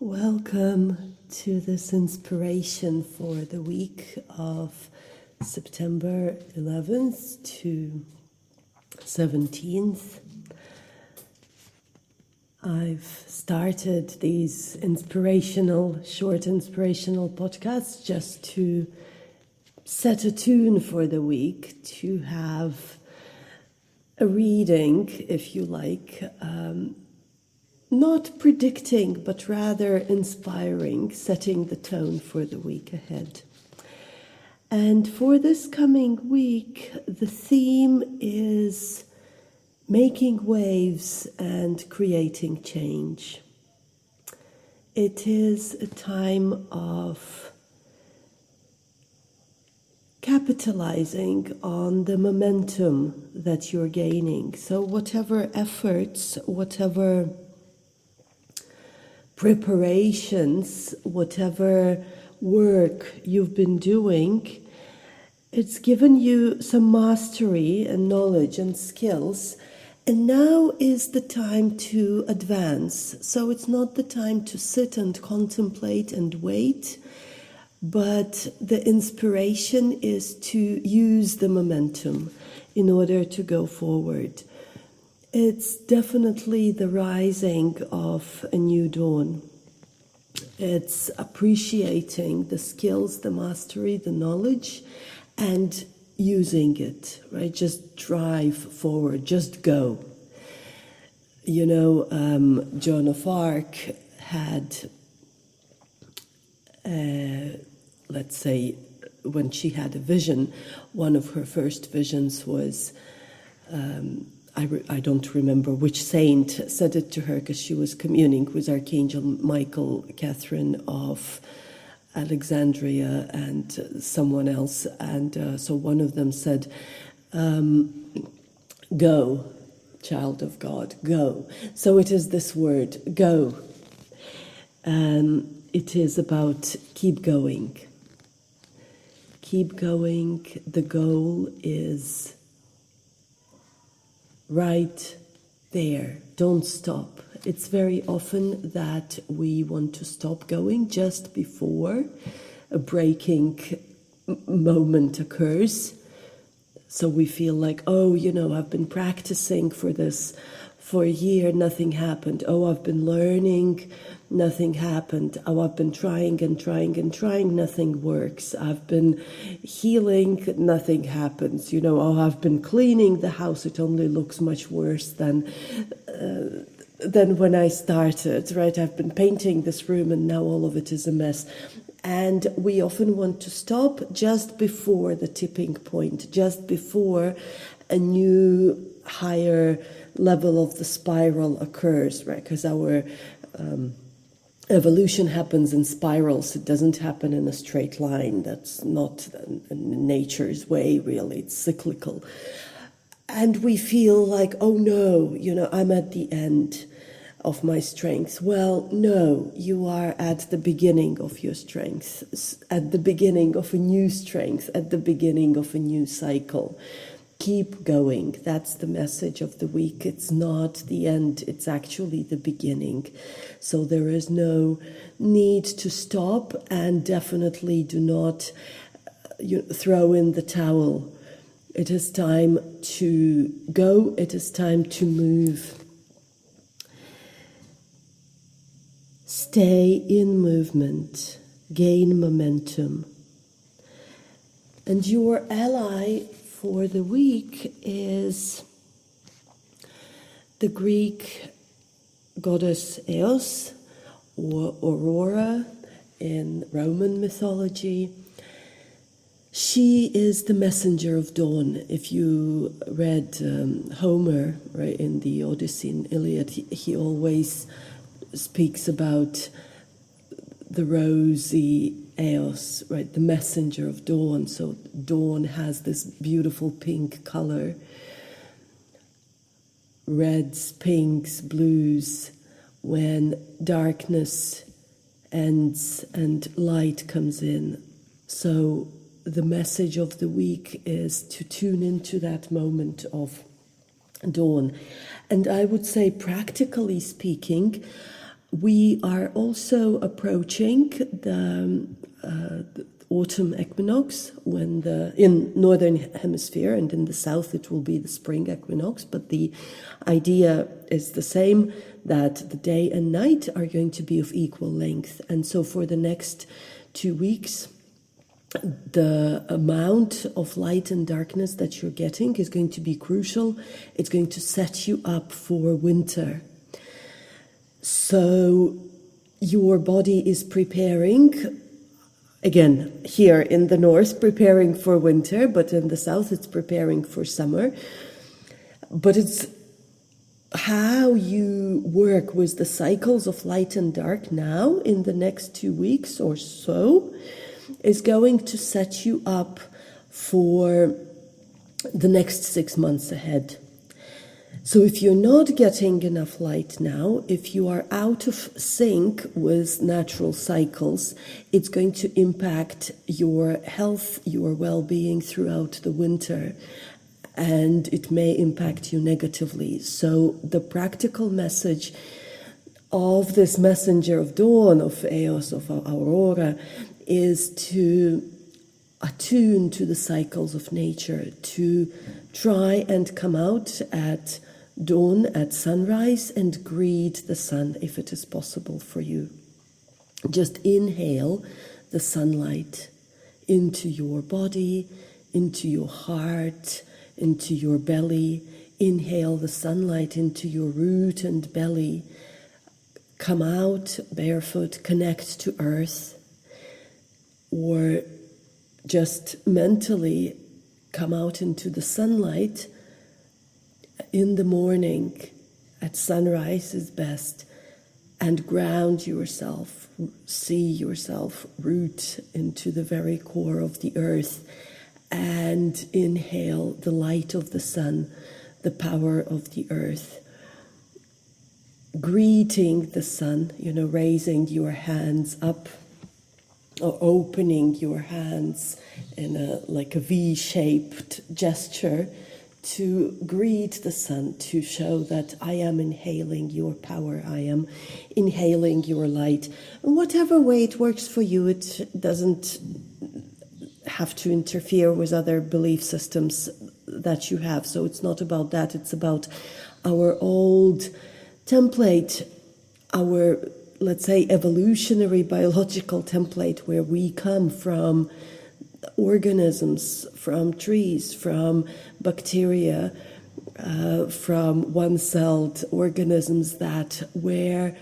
Welcome to this inspiration for the week of September 11th to 17th. I've started these short inspirational podcasts just to set a tune for the week, to have a reading, if you like, not predicting, but rather inspiring, setting the tone for the week ahead. And for this coming week, the theme is making waves and creating change. It is a time of capitalizing on the momentum that you're gaining. So whatever efforts, whatever preparations, whatever work you've been doing, it's given you some mastery and knowledge and skills, and now is the time to advance. So it's not the time to sit and contemplate and wait, but the inspiration is to use the momentum in order to go forward. It's definitely the rising of a new dawn. It's appreciating the skills, the mastery, the knowledge, and using it, right? Just drive forward, just go. You know, Joan of Arc had, let's say, when she had a vision, one of her first visions was, I don't remember which saint said it to her, because she was communing with Archangel Michael, Catherine of Alexandria, and someone else. And so one of them said, go, child of God, go. So it is this word, go. It is about keep going. Keep going. The goal is right there. Don't stop. It's very often that we want to stop going just before a breaking moment occurs. So we feel like, oh, you know, I've been practicing for this for a year, nothing happened. Oh, I've been learning, nothing happened. Oh, I've been trying and trying and trying, nothing works. I've been healing, nothing happens. You know, oh, I've been cleaning the house, it only looks much worse than when I started, right? I've been painting this room and now all of it is a mess. And we often want to stop just before the tipping point, just before a new higher level of the spiral occurs, right? Because our evolution happens in spirals. It doesn't happen in a straight line. That's not nature's way, really. It's cyclical. And we feel like, oh no, you know, I'm at the end of my strength. Well, no, you are at the beginning of your strength, at the beginning of a new strength, at the beginning of a new cycle. Keep going. That's the message of the week. It's not the end. It's actually the beginning. So there is no need to stop, and definitely do not throw in the towel. It is time to go. It is time to move. Stay in movement. Gain momentum. And your ally for the week is the Greek goddess Eos, or Aurora in Roman mythology. She is the messenger of dawn. If you read Homer, right, in the Odyssey and Iliad, he always speaks about the rosy Eos, right, the messenger of dawn. So dawn has this beautiful pink color, reds, pinks, blues. When darkness ends and light comes in. So the message of the week is to tune into that moment of dawn. And I would say, practically speaking, We are also approaching the autumn equinox when in northern hemisphere, and in the south it will be the spring equinox, but the idea is the same, that the day and night are going to be of equal length. And so for the next 2 weeks, the amount of light and darkness that you're getting is going to be crucial. It's going to set you up for winter. So your body is preparing, again, here in the north, preparing for winter, but in the south it's preparing for summer. But it's how you work with the cycles of light and dark now in the next 2 weeks or so is going to set you up for the next 6 months ahead. So if you're not getting enough light now, if you are out of sync with natural cycles, it's going to impact your health, your well-being throughout the winter, and it may impact you negatively. So the practical message of this messenger of dawn, of Eos, of Aurora, is to attune to the cycles of nature, to try and come out at dawn, at sunrise, and greet the sun if it is possible for you. Just inhale the sunlight into your body, into your heart, into your belly. Inhale the sunlight into your root and belly. Come out barefoot, connect to earth, or just mentally come out into the sunlight in the morning. At sunrise is best, and ground yourself, see yourself root into the very core of the earth, and inhale the light of the sun, the power of the earth. Greeting the sun, raising your hands up or opening your hands in like a V-shaped gesture to greet the sun, to show that I am inhaling your power, I am inhaling your light. And whatever way it works for you, it doesn't have to interfere with other belief systems that you have. So it's not about that, it's about our old template, our, let's say, evolutionary biological template, where we come from organisms, from trees, from bacteria, from one-celled organisms that were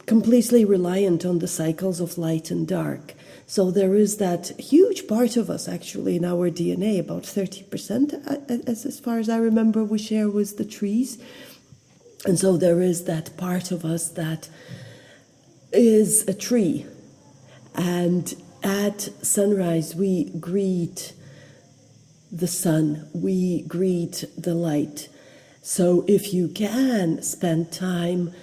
completely reliant on the cycles of light and dark. So there is that huge part of us, actually, in our DNA, about 30%, as far as I remember, we share with the trees. And so there is that part of us that is a tree. And at sunrise, we greet the sun, we greet the light. So if you can spend time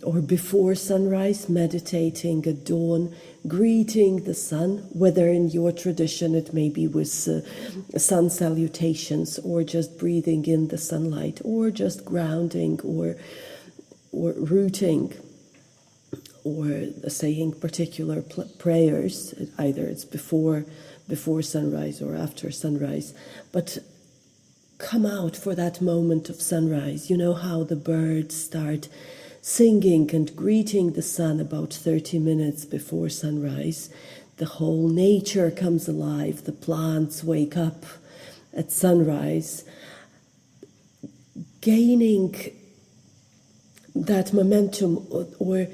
or before sunrise, meditating at dawn, greeting the sun, whether in your tradition it may be with sun salutations, or just breathing in the sunlight, or just grounding, or rooting, or saying particular prayers, either it's before sunrise or after sunrise. But come out for that moment of sunrise. You know how the birds start singing and greeting the sun about 30 minutes before sunrise. The whole nature comes alive. The plants wake up at sunrise, gaining that momentum, or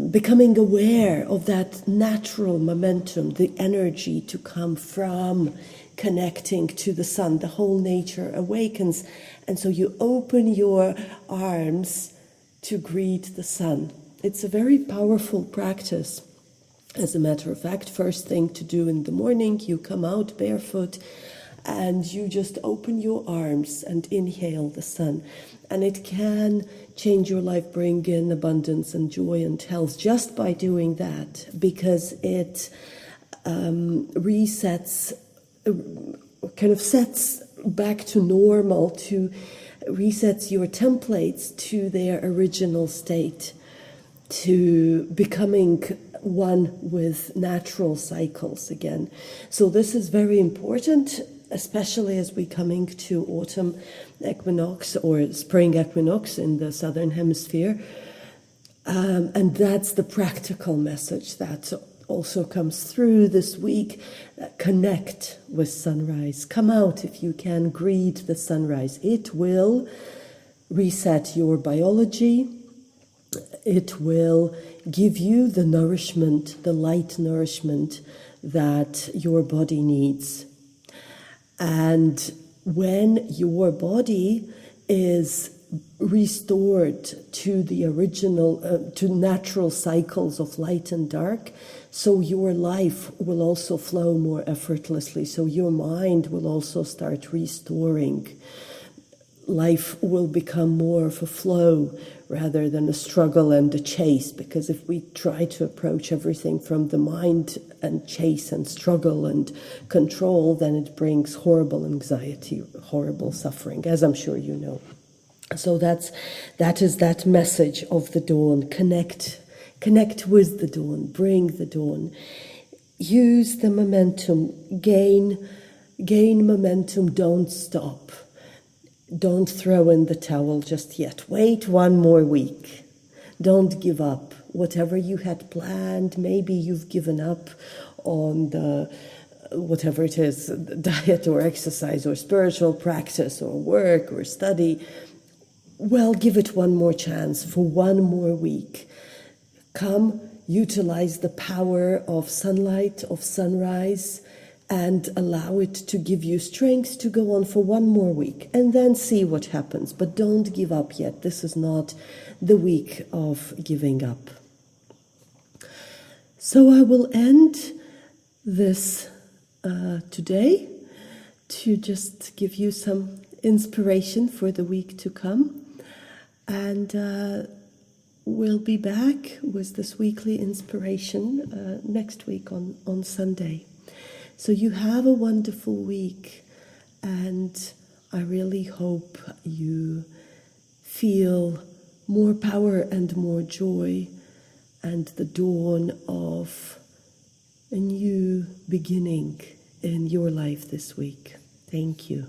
becoming aware of that natural momentum, the energy to come from connecting to the sun. The whole nature awakens, and so you open your arms to greet the sun. It's a very powerful practice. As a matter of fact, first thing to do in the morning, you come out barefoot and you just open your arms and inhale the sun. And it can change your life, bring in abundance and joy and health just by doing that, because it resets, kind of sets back to normal, to resets your templates to their original state, to becoming one with natural cycles again. So this is very important, especially as we're coming to autumn equinox or spring equinox in the southern hemisphere. And that's the practical message that also comes through this week. Connect with sunrise. Come out if you can, greet the sunrise. It will reset your biology. It will give you the nourishment, the light nourishment that your body needs. And when your body is restored to the original, to natural cycles of light and dark, so your life will also flow more effortlessly. So your mind will also start restoring. Life will become more of a flow rather than a struggle and a chase, because if we try to approach everything from the mind and chase and struggle and control, then it brings horrible anxiety, horrible suffering, as I'm sure you know. So that is that message of the dawn. Connect with the dawn, bring the dawn. Use the momentum, gain momentum, don't stop. Don't throw in the towel just yet. Wait one more week. Don't give up. Whatever you had planned, maybe you've given up on the whatever it is, diet or exercise or spiritual practice or work or study. Well, give it one more chance for one more week. Come, utilize the power of sunlight, of sunrise, and allow it to give you strength to go on for one more week, and then see what happens. But don't give up yet. This is not the week of giving up. So I will end this today to just give you some inspiration for the week to come. And we'll be back with this weekly inspiration next week on Sunday. So you have a wonderful week, and I really hope you feel more power and more joy and the dawn of a new beginning in your life this week. Thank you.